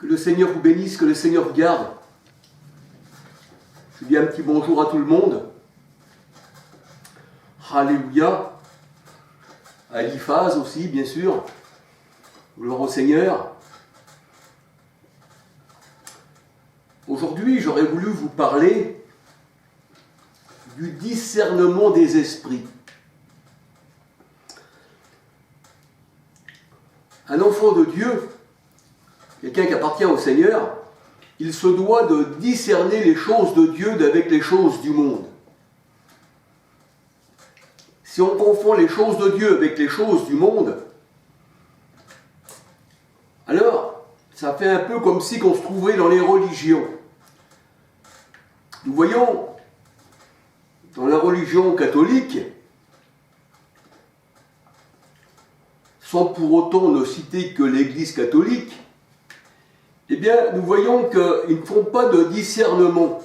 Que le Seigneur vous bénisse, que le Seigneur vous garde. Je dis un petit bonjour à tout le monde. Alléluia. À Eliphaz aussi, bien sûr. Gloire au Seigneur. Aujourd'hui, j'aurais voulu vous parler du discernement des esprits. Un enfant de Dieu, quelqu'un qui appartient au Seigneur, il se doit de discerner les choses de Dieu avec les choses du monde. Si on confond les choses de Dieu avec les choses du monde, alors ça fait un peu comme si on se trouvait dans les religions. Nous voyons dans la religion catholique, sans pour autant ne citer que l'Église catholique, eh bien, nous voyons qu'ils ne font pas de discernement.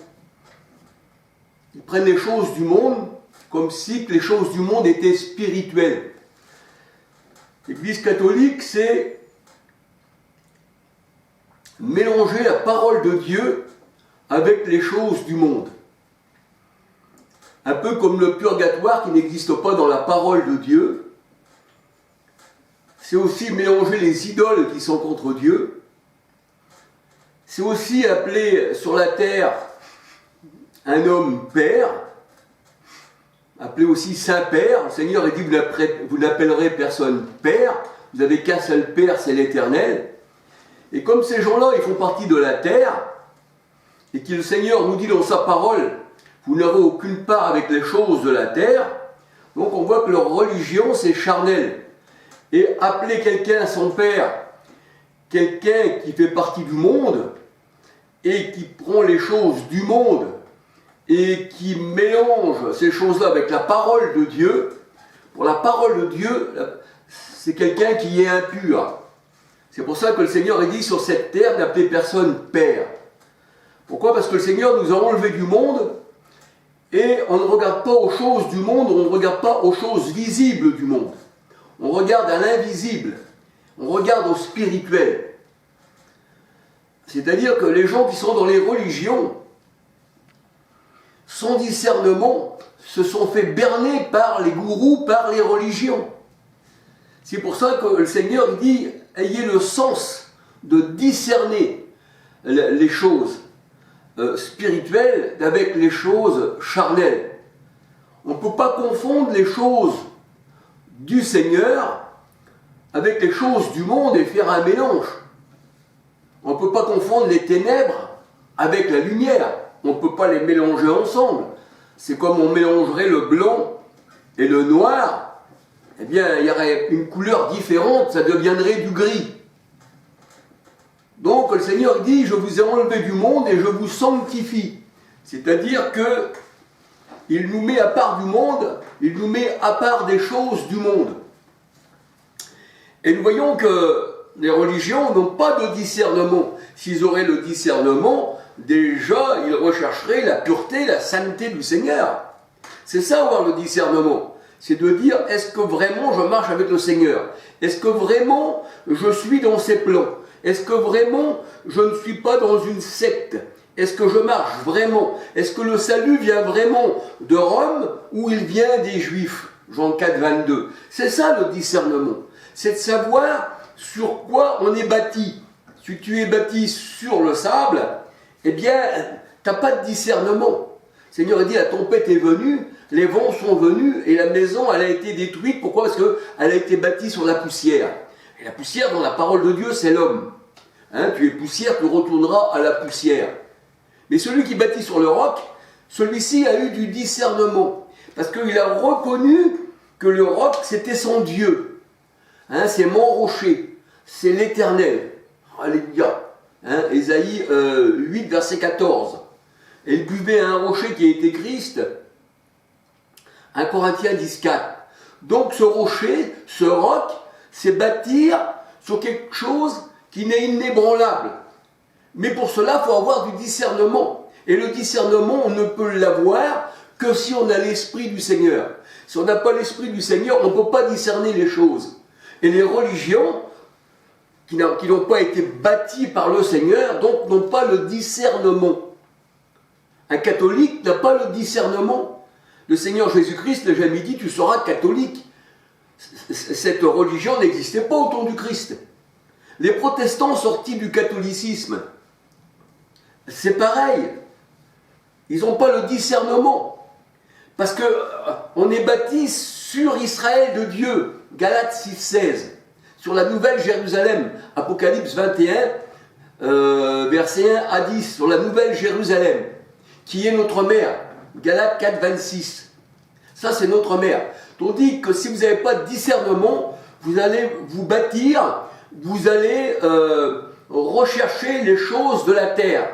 Ils prennent les choses du monde comme si les choses du monde étaient spirituelles. L'Église catholique, c'est mélanger la parole de Dieu avec les choses du monde. Un peu comme le purgatoire qui n'existe pas dans la parole de Dieu. C'est aussi mélanger les idoles qui sont contre Dieu. C'est aussi appeler sur la terre un homme père, appelé aussi Saint-Père. Le Seigneur a dit, vous n'appellerez personne père, vous n'avez qu'un seul père, c'est l'Éternel. Et comme ces gens-là, ils font partie de la terre, et que le Seigneur nous dit dans sa parole, vous n'aurez aucune part avec les choses de la terre, donc on voit que leur religion, c'est charnel. Et appeler quelqu'un son père, quelqu'un qui fait partie du monde, et qui prend les choses du monde, et qui mélange ces choses-là avec la parole de Dieu, pour la parole de Dieu, c'est quelqu'un qui est impur. C'est pour ça que le Seigneur a dit sur cette terre, n'appelez personne père. Pourquoi ? Parce que le Seigneur nous a enlevés du monde, et on ne regarde pas aux choses du monde, on ne regarde pas aux choses visibles du monde. On regarde à l'invisible, on regarde au spirituel. C'est-à-dire que les gens qui sont dans les religions, sans discernement, se sont fait berner par les gourous, par les religions. C'est pour ça que le Seigneur dit, ayez le sens de discerner les choses spirituelles avec les choses charnelles. On ne peut pas confondre les choses du Seigneur avec les choses du monde et faire un mélange. On ne peut pas confondre les ténèbres avec la lumière. On ne peut pas les mélanger ensemble. C'est comme on mélangerait le blanc et le noir. Eh bien, il y aurait une couleur différente, ça deviendrait du gris. Donc, le Seigneur dit, je vous ai enlevé du monde et je vous sanctifie. C'est-à-dire que il nous met à part du monde, il nous met à part des choses du monde. Et nous voyons que les religions n'ont pas de discernement. S'ils auraient le discernement, déjà, ils rechercheraient la pureté, la sainteté du Seigneur. C'est ça, avoir le discernement. C'est de dire, est-ce que vraiment je marche avec le Seigneur? Est-ce que vraiment je suis dans ses plans? Est-ce que vraiment je ne suis pas dans une secte? Est-ce que je marche vraiment? Est-ce que le salut vient vraiment de Rome ou il vient des Juifs? Jean 4, 22. C'est ça le discernement. C'est de savoir sur quoi on est bâti. Si tu es bâti sur le sable, eh bien, tu n'as pas de discernement. Le Seigneur a dit, la tempête est venue, les vents sont venus, et la maison, elle a été détruite. Pourquoi ? Parce qu'elle a été bâtie sur la poussière. Et la poussière, dans la parole de Dieu, c'est l'homme. Hein, tu es poussière, tu retourneras à la poussière. Mais celui qui bâtit sur le roc, celui-ci a eu du discernement. Parce qu'il a reconnu que le roc, c'était son Dieu. Hein, c'est mon rocher, c'est l'Éternel. Alléluia. Hein, Ésaïe 8, verset 14. Et il buvait un rocher qui était Christ. 1 Corinthiens 10, 4. Donc ce rocher, ce roc, c'est bâtir sur quelque chose qui n'est inébranlable. Mais pour cela, il faut avoir du discernement. Et le discernement, on ne peut l'avoir que si on a l'Esprit du Seigneur. Si on n'a pas l'Esprit du Seigneur, on ne peut pas discerner les choses. Et les religions qui n'ont pas été bâtis par le Seigneur, donc n'ont pas le discernement. Un catholique n'a pas le discernement. Le Seigneur Jésus-Christ n'a jamais dit « tu seras catholique ». Cette religion n'existait pas autour du Christ. Les protestants sortis du catholicisme, c'est pareil. Ils n'ont pas le discernement. Parce qu'on est bâti sur Israël de Dieu, Galates 6,16, sur la nouvelle Jérusalem, Apocalypse 21, versets 1 à 10, sur la nouvelle Jérusalem, qui est notre mère, Galates 4, 26. Ça, c'est notre mère. On dit que si vous n'avez pas de discernement, vous allez vous bâtir, vous allez rechercher les choses de la terre.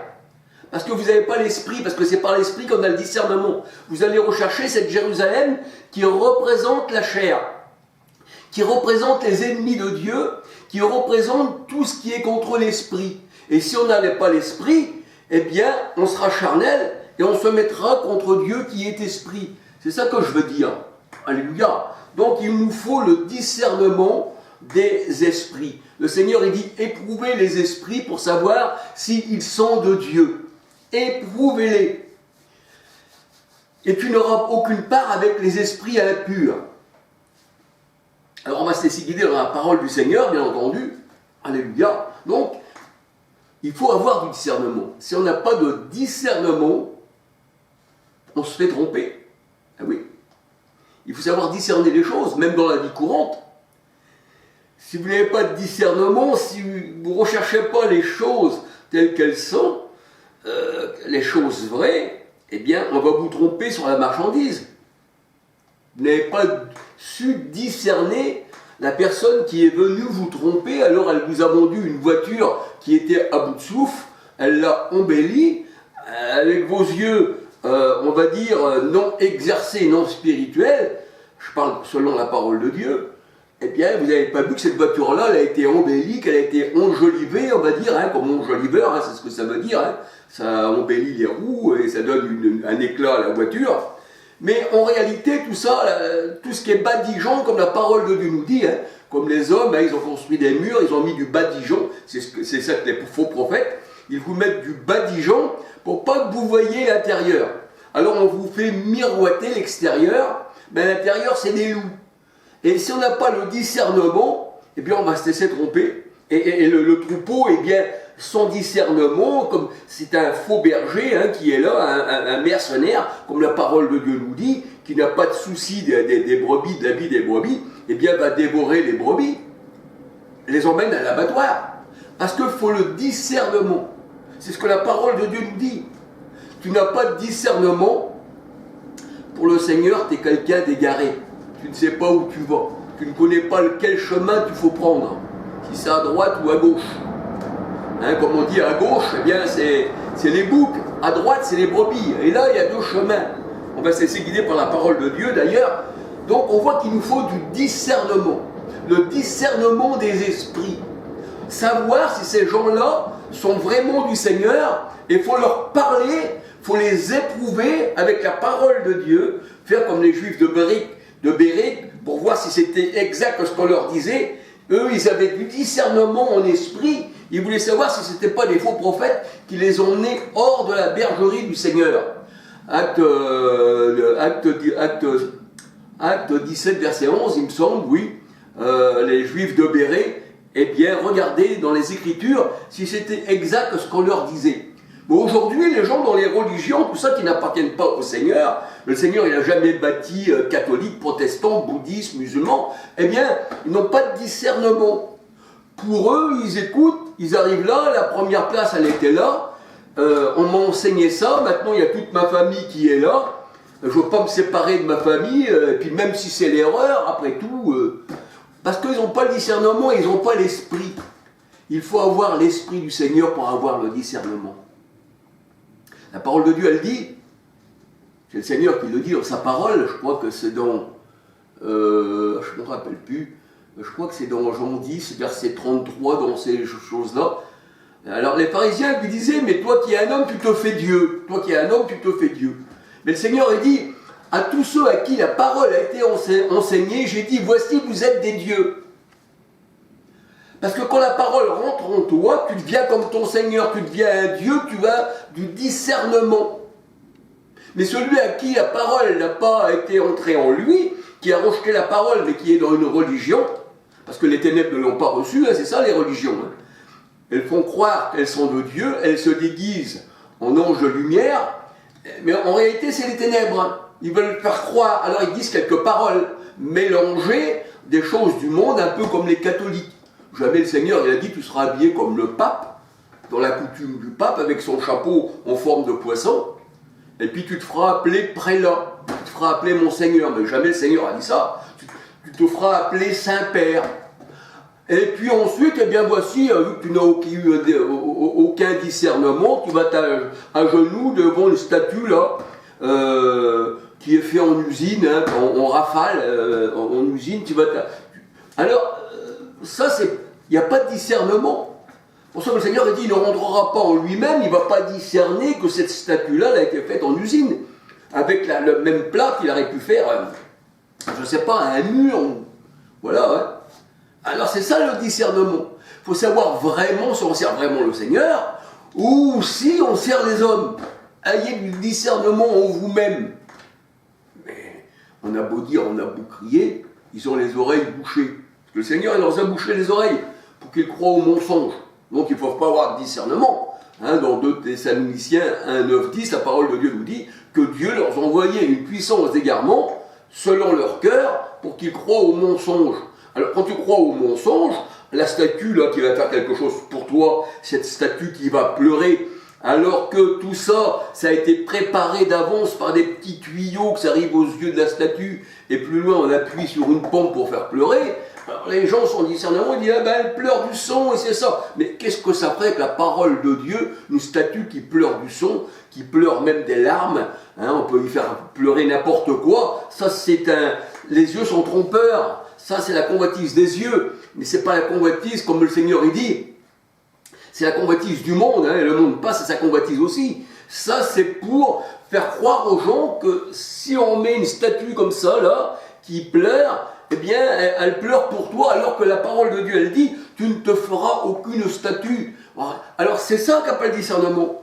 Parce que vous n'avez pas l'esprit, parce que c'est par l'esprit qu'on a le discernement. Vous allez rechercher cette Jérusalem qui représente la chair, qui représente les ennemis de Dieu, qui représente tout ce qui est contre l'esprit. Et si on n'avait pas l'esprit, eh bien, on sera charnel et on se mettra contre Dieu qui est esprit. C'est ça que je veux dire. Alléluia. Donc il nous faut le discernement des esprits. Le Seigneur, il dit, éprouvez les esprits pour savoir s'ils sont de Dieu. Éprouvez-les. Et tu n'auras aucune part avec les esprits impurs. Alors on va se laisser guider dans la parole du Seigneur, bien entendu. Alléluia. Donc, il faut avoir du discernement. Si on n'a pas de discernement, on se fait tromper. Ah oui. Il faut savoir discerner les choses, même dans la vie courante. Si vous n'avez pas de discernement, si vous ne recherchez pas les choses telles qu'elles sont, les choses vraies, eh bien, on va vous tromper sur la marchandise. Vous n'avez pas su discerner la personne qui est venue vous tromper, alors elle vous a vendu une voiture qui était à bout de souffle, elle l'a embellie, avec vos yeux, on va dire, non exercés, non spirituels, je parle selon la parole de Dieu, eh bien, vous n'avez pas vu que cette voiture-là, elle a été embellie, qu'elle a été enjolivée, on va dire, hein, comme enjoliveur, hein, c'est ce que ça veut dire, hein. Ça embellit les roues et ça donne un éclat à la voiture. Mais en réalité, tout ça, tout ce qui est badigeant, comme la parole de Dieu nous dit, hein, comme les hommes, hein, ils ont construit des murs, ils ont mis du badigeon, c'est ça que les faux prophètes, ils vous mettent du badigeon pour pas que vous voyiez l'intérieur. Alors on vous fait miroiter l'extérieur, mais à l'intérieur c'est des loups. Et si on n'a pas le discernement, eh bien on va se laisser tromper. Et le troupeau, eh bien, sans discernement, comme c'est un faux berger hein, qui est là, un mercenaire, comme la parole de Dieu nous dit, qui n'a pas de souci des brebis, de la vie des brebis, eh bien va dévorer les brebis, les emmène à l'abattoir. Parce qu'il faut le discernement. C'est ce que la parole de Dieu nous dit. Tu n'as pas de discernement, pour le Seigneur, tu es quelqu'un d'égaré. Tu ne sais pas où tu vas. Tu ne connais pas quel chemin tu faut prendre. Si c'est à droite ou à gauche. Hein, comme on dit à gauche, eh bien c'est les boucs. À droite, c'est les brebis. Et là, il y a deux chemins. On va se laisser guider par la parole de Dieu d'ailleurs. Donc on voit qu'il nous faut du discernement. Le discernement des esprits. Savoir si ces gens-là sont vraiment du Seigneur. Et il faut leur parler, il faut les éprouver avec la parole de Dieu. Faire comme les Juifs de Béric, pour voir si c'était exact ce qu'on leur disait. Eux, ils avaient du discernement en esprit. Ils voulaient savoir si ce n'étaient pas des faux prophètes qui les ont nés hors de la bergerie du Seigneur. Acte 17, verset 11, il me semble, oui. Les Juifs de Bérée, eh bien, regardez dans les Écritures si c'était exact ce qu'on leur disait. Mais aujourd'hui, les gens dans les religions, tout ça qui n'appartiennent pas au Seigneur, le Seigneur, il n'a jamais bâti catholique, protestant, bouddhiste, musulman, eh bien, ils n'ont pas de discernement. Pour eux, ils écoutent, ils arrivent là, la première place, elle était là, on m'a enseigné ça, maintenant il y a toute ma famille qui est là, je ne veux pas me séparer de ma famille, et puis même si c'est l'erreur, après tout, parce qu'ils n'ont pas le discernement, ils n'ont pas l'esprit. Il faut avoir l'esprit du Seigneur pour avoir le discernement. La parole de Dieu, elle dit, c'est le Seigneur qui le dit dans sa parole, je crois que c'est dans, je ne me rappelle plus, je crois que c'est dans Jean 10, verset 33, dans ces choses-là. Alors les pharisiens lui disaient, mais toi qui es un homme, tu te fais Dieu. Toi qui es un homme, tu te fais Dieu. Mais le Seigneur, il dit, à tous ceux à qui la parole a été enseignée, j'ai dit, voici, vous êtes des dieux. Parce que quand la parole rentre en toi, tu deviens comme ton Seigneur, tu deviens un Dieu, tu as du discernement. Mais celui à qui la parole n'a pas été entrée en lui, qui a rejeté la parole, mais qui est dans une religion, parce que les ténèbres ne l'ont pas reçue, hein, c'est ça les religions. Hein. Elles font croire qu'elles sont de Dieu, elles se déguisent en anges de lumière, mais en réalité c'est les ténèbres. Hein. Ils veulent faire croire, alors ils disent quelques paroles, mélangées des choses du monde, un peu comme les catholiques. Jamais le Seigneur, il a dit, tu seras habillé comme le pape, dans la coutume du pape, avec son chapeau en forme de poisson, et puis tu te feras appeler prélat, tu te feras appeler Monseigneur, mais jamais le Seigneur a dit ça, tu te feras appeler Saint-Père. Et puis ensuite, eh bien voici, vu que tu n'as aucun discernement, tu vas à genoux devant une statue là, qui est fait en usine, hein, en rafale, en usine, tu vas... Alors, ça c'est... Il n'y a pas de discernement. Pour ça que le Seigneur a dit, il ne rentrera pas en lui-même, il ne va pas discerner que cette statue-là a été faite en usine, avec le même plat qu'il aurait pu faire, je ne sais pas, un mur, voilà, ouais. Alors c'est ça le discernement. Il faut savoir vraiment si on sert vraiment le Seigneur, ou si on sert les hommes. Ayez du discernement en vous-même. Mais on a beau dire, on a beau crier, ils ont les oreilles bouchées. Parce que le Seigneur, il leur a bouché les oreilles pour qu'ils croient au mensonge. Donc ils ne peuvent pas avoir de discernement. Hein, dans 2 Thessaloniciens 1, 9, 10, la parole de Dieu nous dit que Dieu leur a envoyé une puissance d'égarement selon leur cœur pour qu'ils croient au mensonge. Alors quand tu crois au mensonge, la statue là qui va faire quelque chose pour toi, cette statue qui va pleurer, alors que tout ça, ça a été préparé d'avance par des petits tuyaux que ça arrive aux yeux de la statue, et plus loin on appuie sur une pompe pour faire pleurer. Alors les gens sont discernements, ils disent ah ben elle pleure du sang et c'est ça. Mais qu'est-ce que ça ferait que la parole de Dieu, une statue qui pleure du sang, qui pleure même des larmes, hein, on peut y faire pleurer n'importe quoi, ça c'est les yeux sont trompeurs, ça c'est la convoitise des yeux, mais c'est pas la convoitise comme le Seigneur il dit, c'est la convoitise du monde, hein, et le monde passe à sa convoitise aussi. Ça c'est pour faire croire aux gens que si on met une statue comme ça là, qui pleure, eh bien, elle pleure pour toi, alors que la parole de Dieu, elle dit, tu ne te feras aucune statue. Alors, c'est ça qu'appelle le discernement.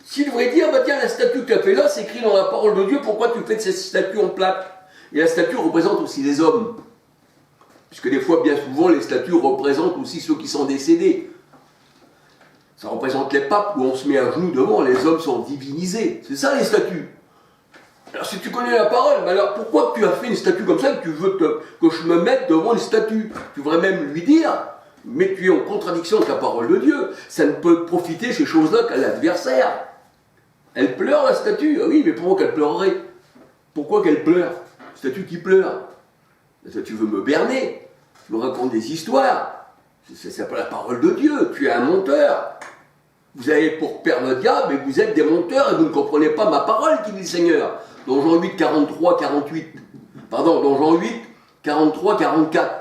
S'il devrait dire, bah tiens, la statue que tu as fait là, c'est écrit dans la parole de Dieu, pourquoi tu fais de cette statue en plaque? Et la statue représente aussi les hommes. Puisque des fois, bien souvent, les statues représentent aussi ceux qui sont décédés. Ça représente les papes, où on se met à genoux devant, les hommes sont divinisés. C'est ça les statues. Alors si tu connais la parole, mais alors pourquoi tu as fait une statue comme ça, que tu veux que je me mette devant une statue? Tu voudrais même lui dire, mais tu es en contradiction avec la parole de Dieu. Ça ne peut profiter ces choses-là qu'à l'adversaire. Elle pleure la statue, ah oui, mais pourquoi qu'elle pleurerait? Pourquoi qu'elle pleure? Une statue qui pleure. Tu veux me berner, tu me racontes des histoires. C'est pas la parole de Dieu, tu es un menteur. Vous avez pour père le diable et vous êtes des menteurs et vous ne comprenez pas ma parole, qui dit le Seigneur. Dans Jean 8, 43, 48. Pardon, dans Jean 8, 43, 44.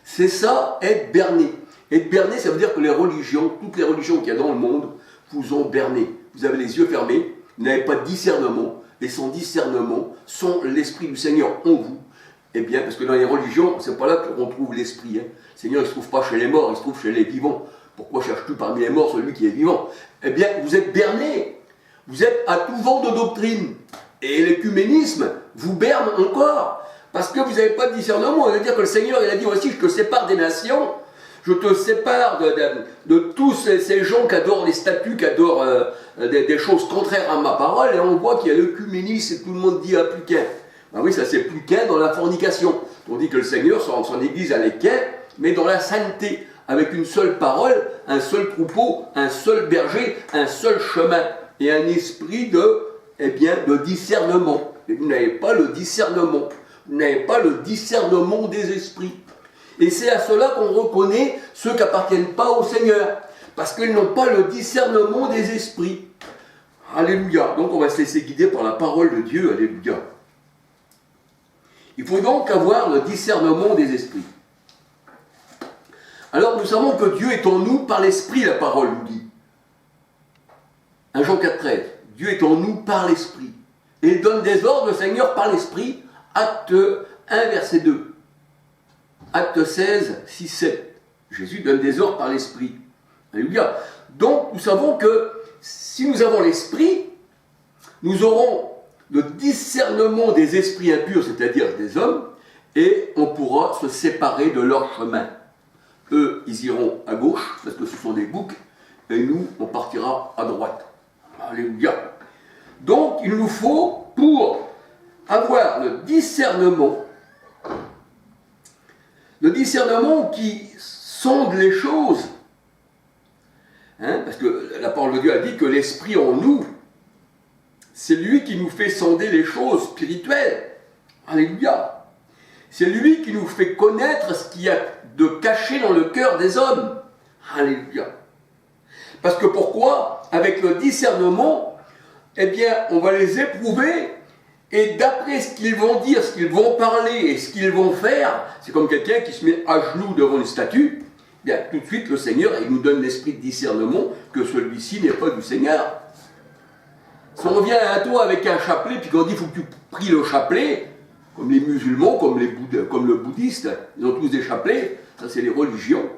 C'est ça, être berné. Être berné, ça veut dire que les religions, toutes les religions qu'il y a dans le monde, vous ont berné. Vous avez les yeux fermés, vous n'avez pas de discernement, et sans discernement, sans l'esprit du Seigneur en vous, eh bien, parce que dans les religions, c'est pas là qu'on trouve l'esprit. Hein. Le Seigneur, il ne se trouve pas chez les morts, il se trouve chez les vivants. Pourquoi cherches-tu parmi les morts celui qui est vivant? Eh bien, vous êtes berné. Vous êtes à tout vent de doctrine. Et l'écuménisme vous berne encore. Parce que vous n'avez pas de discernement. On veut dire que le Seigneur, il a dit, voici, je te sépare des nations. Je te sépare de tous ces gens qui adorent les statues, qui adorent des choses contraires à ma parole. Et on voit qu'il y a l'écuménisme et tout le monde dit, ah, plus qu'un. Ben oui, ça c'est plus qu'un dans la fornication. On dit que le Seigneur, son Église, elle est qu'un, mais dans la sainteté. Avec une seule parole, un seul troupeau, un seul berger, un seul chemin, et un esprit de discernement. Et vous n'avez pas le discernement. Vous n'avez pas le discernement des esprits. Et c'est à cela qu'on reconnaît ceux qui n'appartiennent pas au Seigneur, parce qu'ils n'ont pas le discernement des esprits. Alléluia. Donc on va se laisser guider par la parole de Dieu. Alléluia. Il faut donc avoir le discernement des esprits. Alors nous savons que Dieu est en nous par l'Esprit, la parole nous dit. 1 Jean 4, 13. Dieu est en nous par l'Esprit. Et il donne des ordres, le Seigneur, par l'Esprit. Acte 1, verset 2. Acte 16, 6, 7. Jésus donne des ordres par l'Esprit. Alléluia. Donc, nous savons que si nous avons l'Esprit, nous aurons le discernement des esprits impurs, c'est-à-dire des hommes, et on pourra se séparer de leur chemin. Eux, ils iront à gauche, parce que ce sont des boucs, et nous, on partira à droite. Alléluia. Donc, il nous faut, pour avoir le discernement qui sonde les choses, parce que la parole de Dieu a dit que l'Esprit en nous, c'est lui qui nous fait sonder les choses spirituelles. Alléluia. C'est lui qui nous fait connaître ce qu'il y a de caché dans le cœur des hommes. Alléluia. Parce que pourquoi? Avec le discernement, eh bien, on va les éprouver, et d'après ce qu'ils vont dire, ce qu'ils vont parler et ce qu'ils vont faire, c'est comme quelqu'un qui se met à genoux devant une statue, eh bien, tout de suite, le Seigneur, il nous donne l'esprit de discernement que celui-ci n'est pas du Seigneur. Si on vient à toi avec un chapelet, puis qu'on dit, il faut que tu pries le chapelet, comme les musulmans, comme le bouddhiste, ils ont tous des chapelets, ça c'est les religions.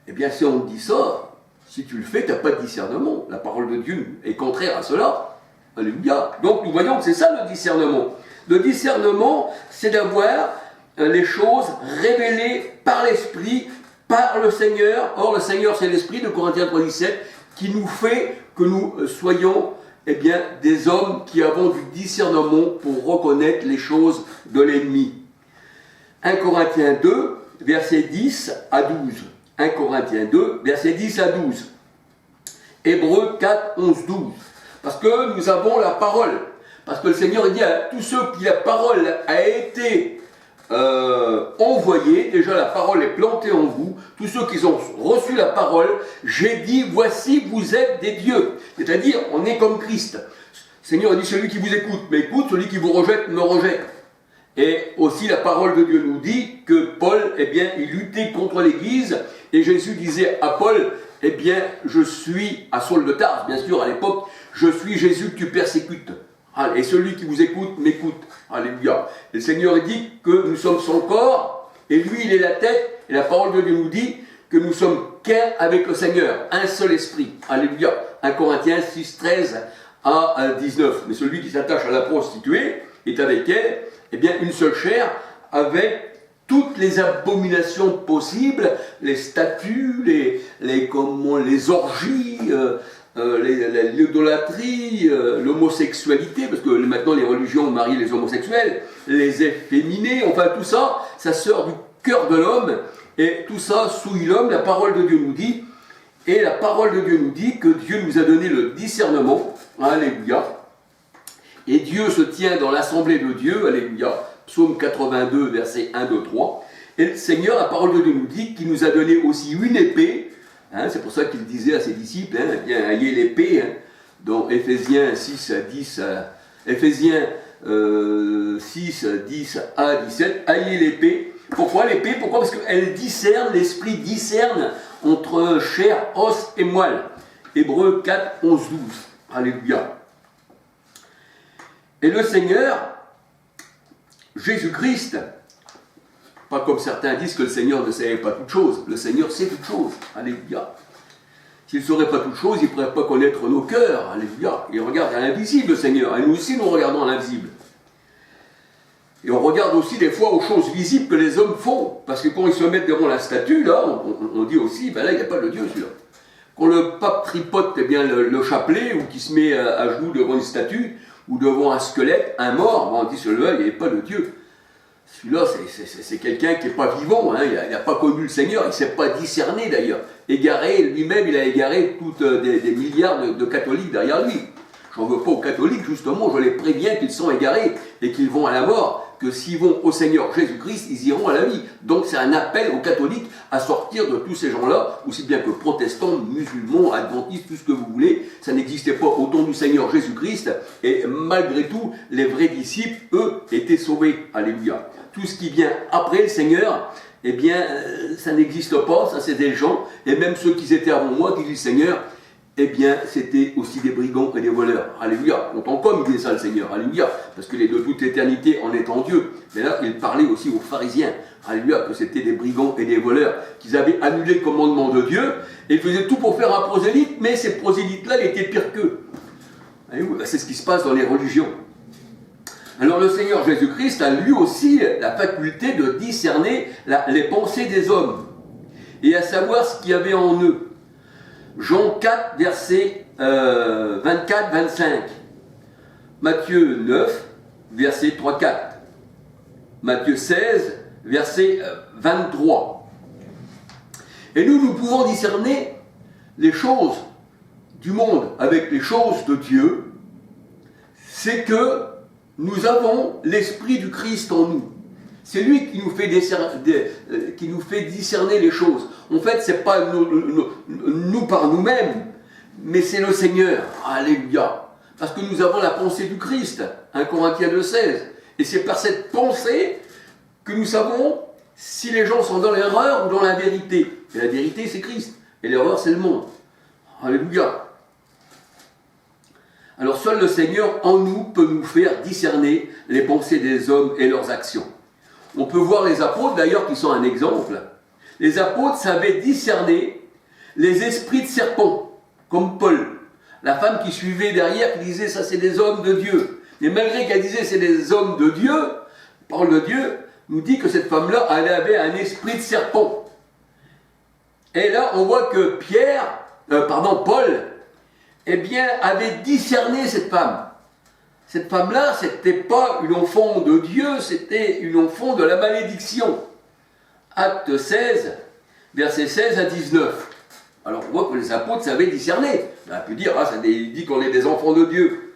Eh bien, si on dit ça, si tu le fais, tu n'as pas de discernement. La parole de Dieu est contraire à cela. Alléluia. Donc nous voyons que c'est ça le discernement. Le discernement, c'est d'avoir les choses révélées par l'Esprit, par le Seigneur. Or, le Seigneur, c'est l'Esprit, de Corinthiens 3,17, qui nous fait que nous soyons des hommes qui avons du discernement pour reconnaître les choses de l'ennemi. 1 Corinthiens 2, versets 10 à 12. 1 Corinthiens 2, versets 10 à 12. Hébreux 4, 11, 12. Parce que nous avons la parole. Parce que le Seigneur dit à tous ceux qui la parole a été envoyée, déjà la parole est plantée en vous, tous ceux qui ont reçu la parole, j'ai dit, voici, vous êtes des dieux. C'est-à-dire, on est comme Christ. Le Seigneur a dit, celui qui vous écoute m'écoute, celui qui vous rejette me rejette. Et aussi la parole de Dieu nous dit que Paul, il luttait contre l'Église, et Jésus disait à Paul, je suis, à Saul de Tarse, bien sûr, à l'époque, je suis Jésus que tu persécutes. Et celui qui vous écoute m'écoute. Alléluia. Et le Seigneur dit que nous sommes son corps, et lui, il est la tête, et la parole de Dieu nous dit que nous sommes qu'un avec le Seigneur, un seul esprit. Alléluia. 1 Corinthiens 6, 13 à 19. Mais celui qui s'attache à la prostituée est avec elle, une seule chair, avec toutes les abominations possibles, les statues, les orgies, l'idolâtrie, l'homosexualité, parce que maintenant les religions marient les homosexuels, les efféminés, enfin tout ça, ça sort du cœur de l'homme, et tout ça souille l'homme. La parole de Dieu nous dit, et la parole de Dieu nous dit que Dieu nous a donné le discernement, alléluia, et Dieu se tient dans l'assemblée de Dieu, alléluia, psaume 82, versets 1, 2, 3, et le Seigneur, la parole de Dieu nous dit qu'il nous a donné aussi une épée. C'est pour ça qu'il disait à ses disciples, ayez l'épée, dans Éphésiens 6, 10 à 17, ayez l'épée. Pourquoi l'épée? Pourquoi? Parce qu'elle discerne, l'esprit discerne entre chair, os et moelle. Hébreux 4, 11, 12. Alléluia. Et le Seigneur, Jésus-Christ, pas comme certains disent que le Seigneur ne savait pas toutes choses. Le Seigneur sait toutes choses. Alléluia. S'il ne saurait pas toutes choses, il ne pourrait pas connaître nos cœurs. Alléluia. Il regarde à l'invisible, le Seigneur. Et nous aussi, nous regardons à l'invisible. Et on regarde aussi des fois aux choses visibles que les hommes font. Parce que quand ils se mettent devant la statue, là, on dit aussi, là, il n'y a pas de Dieu, celui-là. Quand le pape tripote le chapelet, ou qu'il se met à genoux devant une statue, ou devant un squelette, un mort, on dit, celui-là, il n'y a pas de Dieu. Celui-là, c'est quelqu'un qui n'est pas vivant, il n'a pas connu le Seigneur, il ne s'est pas discerné d'ailleurs. Égaré, lui-même, il a égaré des milliards de catholiques derrière lui. J'en veux pas aux catholiques, justement, je les préviens qu'ils sont égarés et qu'ils vont à la mort, que s'ils vont au Seigneur Jésus-Christ, ils iront à la vie. Donc c'est un appel aux catholiques à sortir de tous ces gens-là, aussi bien que protestants, musulmans, adventistes, tout ce que vous voulez. Ça n'existait pas au temps du Seigneur Jésus-Christ, et malgré tout, les vrais disciples, eux, étaient sauvés. Alléluia. Tout ce qui vient après le Seigneur, ça n'existe pas, ça c'est des gens, et même ceux qui étaient avant moi, qui disent Seigneur, c'était aussi des brigands et des voleurs. Alléluia. On entend comme il dit ça le Seigneur. Alléluia. Parce que les de toute éternité en étant Dieu. Mais là, il parlait aussi aux pharisiens. alléluia, que c'était des brigands et des voleurs, qu'ils avaient annulé le commandement de Dieu, et ils faisaient tout pour faire un prosélyte, mais ces prosélytes-là, ils étaient pires qu'eux. C'est ce qui se passe dans les religions. Alors le Seigneur Jésus-Christ a lui aussi la faculté de discerner les pensées des hommes, et à savoir ce qu'il y avait en eux. Jean 4, versets 24-25. Matthieu 9, versets 3-4. Matthieu 16, verset 23. Et nous pouvons discerner les choses du monde avec les choses de Dieu. C'est que nous avons l'Esprit du Christ en nous. C'est lui qui nous fait discerner les choses. En fait, ce n'est pas nous par nous-mêmes, mais c'est le Seigneur. Alléluia. Parce que nous avons la pensée du Christ. 1 Corinthiens 2,16. Et c'est par cette pensée que nous savons si les gens sont dans l'erreur ou dans la vérité. Et la vérité, c'est Christ. Et l'erreur, c'est le monde. Alléluia. Alors seul le Seigneur en nous peut nous faire discerner les pensées des hommes et leurs actions. On peut voir les apôtres d'ailleurs qui sont un exemple. Les apôtres savaient discerner les esprits de serpents, comme Paul. La femme qui suivait derrière, qui disait ça c'est des hommes de Dieu. Mais malgré qu'elle disait c'est des hommes de Dieu, la parole de Dieu nous dit que cette femme-là, elle avait un esprit de serpent. Et là, on voit que Paul, eh bien, avait discerné cette femme. Cette femme-là, c'était pas une enfant de Dieu, c'était une enfant de la malédiction. Acte 16, versets 16 à 19. Alors on voit que les apôtres savaient discerner. On a pu dire, il dit qu'on est des enfants de Dieu.